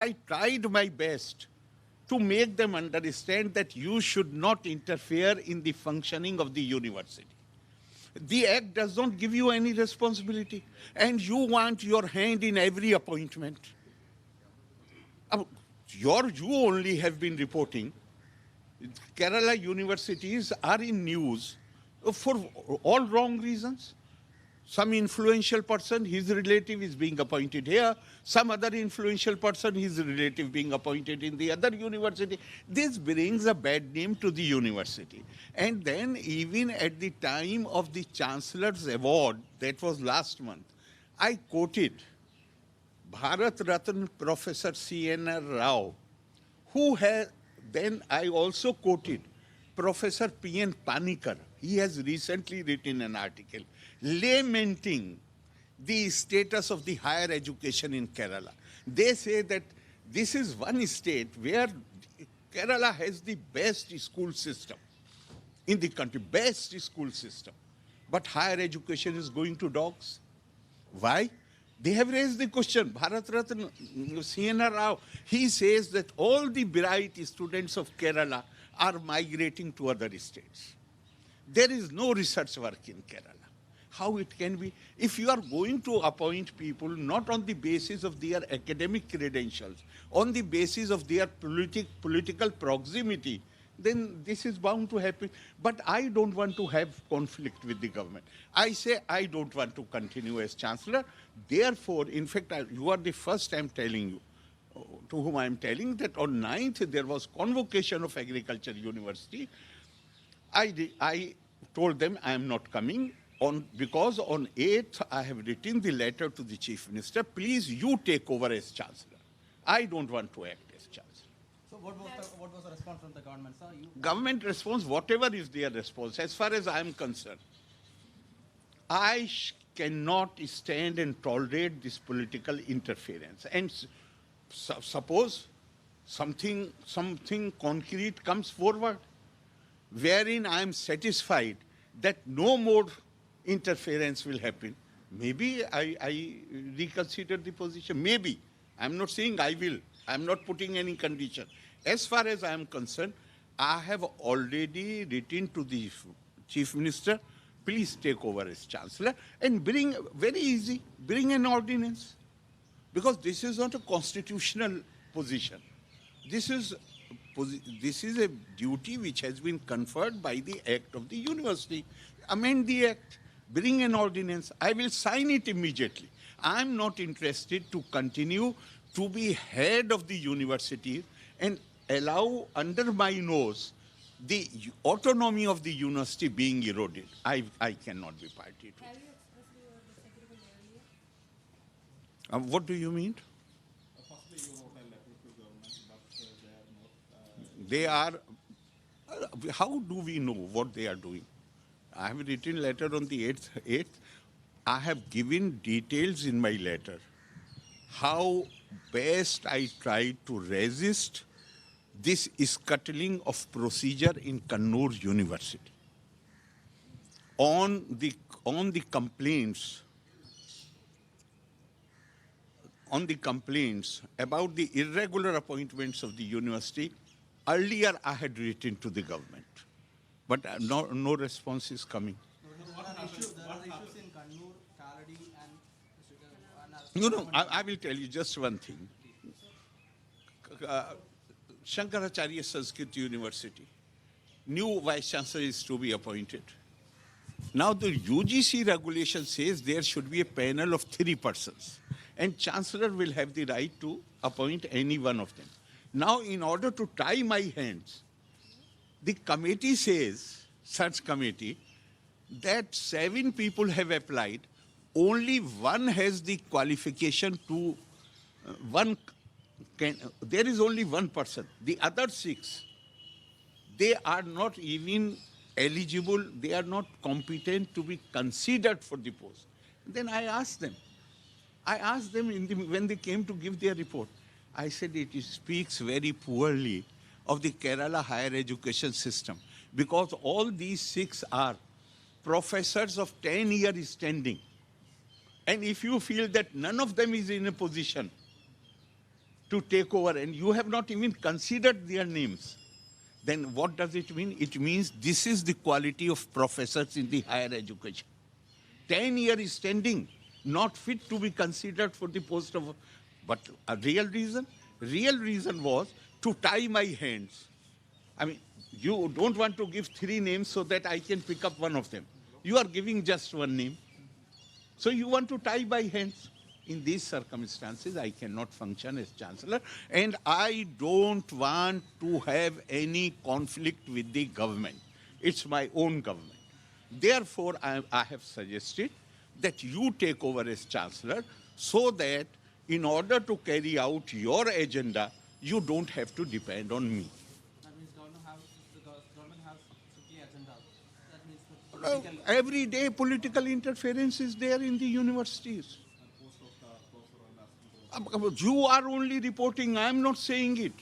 I tried my best to make them understand that you should not interfere in the functioning of the university. The act does not give you any responsibility, and you want your hand in every appointment. Uh, you only have been reporting. Kerala universities are in news for all wrong reasons. Some influential person, his relative is being appointed here. Some other influential person, his relative being appointed in the other university. This brings a bad name to the university. And then even at the time of the Chancellor's Award, that was last month, I quoted Bharat Ratna Professor C.N.R. Rao, who has, then I also quoted Professor P.N. Panikar. He has recently written an article lamenting the status of the higher education in Kerala. They say that this is one state where Kerala has the best school system in the country, best school system. But higher education is going to dogs. Why? They have raised the question. Bharat Ratna C.N.R. Rao, he says that all the bright students of Kerala are migrating to other states. There is no research work in Kerala. How it can be? If you are going to appoint people not on the basis of their academic credentials, on the basis of their political proximity, then this is bound to happen. But I don't want to have conflict with the government. I say I don't want to continue as Chancellor. Therefore, in fact, you are the first I'm telling you, to whom I'm telling that on 9th there was convocation of Agriculture University. I told them I am not coming because on 8th I have written the letter to the Chief Minister, please you take over as Chancellor. I don't want to act as Chancellor. So what was the response from the government, sir? Government response, whatever is their response, as far as I am concerned, I cannot stand and tolerate this political interference. And suppose something concrete comes forward, wherein I am satisfied that no more interference will happen, maybe I reconsider the position. Maybe. I'm not saying I will. I'm not putting any condition. As far as I am concerned, I have already written to the Chief Minister, please take over as Chancellor and bring, very easy, bring an ordinance. Because this is not a constitutional position. This is a duty which has been conferred by the act of the university. Amend the act, bring an ordinance. I will sign it immediately. I'm not interested to continue to be head of the university and allow under my nose the autonomy of the university being eroded. I cannot be party to it. Have you expressed your disagreement earlier? What do you mean? Possibly you wrote a letter to government, but they are not. They are, how do we know what they are doing? I have written letter on the 8th. I have given details in my letter how best I tried to resist this scuttling of procedure in Kannur University. On the complaints about the irregular appointments of the university, earlier I had written to the government, but no response is coming. There are issues in Kannur, Kaladi, and No, I will tell you just one thing. Shankaracharya Sanskrit University, new vice chancellor is to be appointed. Now the UGC regulation says there should be a panel of 3 persons, and chancellor will have the right to appoint any one of them. Now, in order to tie my hands, the committee says, search committee, that 7 people have applied, only one has the qualification to, there is only one person. The other 6, they are not even eligible, they are not competent to be considered for the post. Then I asked them when they came to give their report, I said it speaks very poorly of the Kerala higher education system, because all these 6 are professors of 10-year standing. And if you feel that none of them is in a position to take over and you have not even considered their names, then what does it mean? It means this is the quality of professors in the higher education. 10 years standing, not fit to be considered for the post of... But a real reason? Real reason was to tie my hands. I mean, you don't want to give 3 names so that I can pick up one of them. You are giving just one name. So you want to tie my hands. In these circumstances, I cannot function as chancellor, and I don't want to have any conflict with the government. It's my own government. Therefore, I have suggested that you take over as chancellor so that in order to carry out your agenda, you don't have to depend on me. That means the government has 50 agendas. That means the Well, political... every day political interference is there in the universities. You are only reporting, I am not saying it.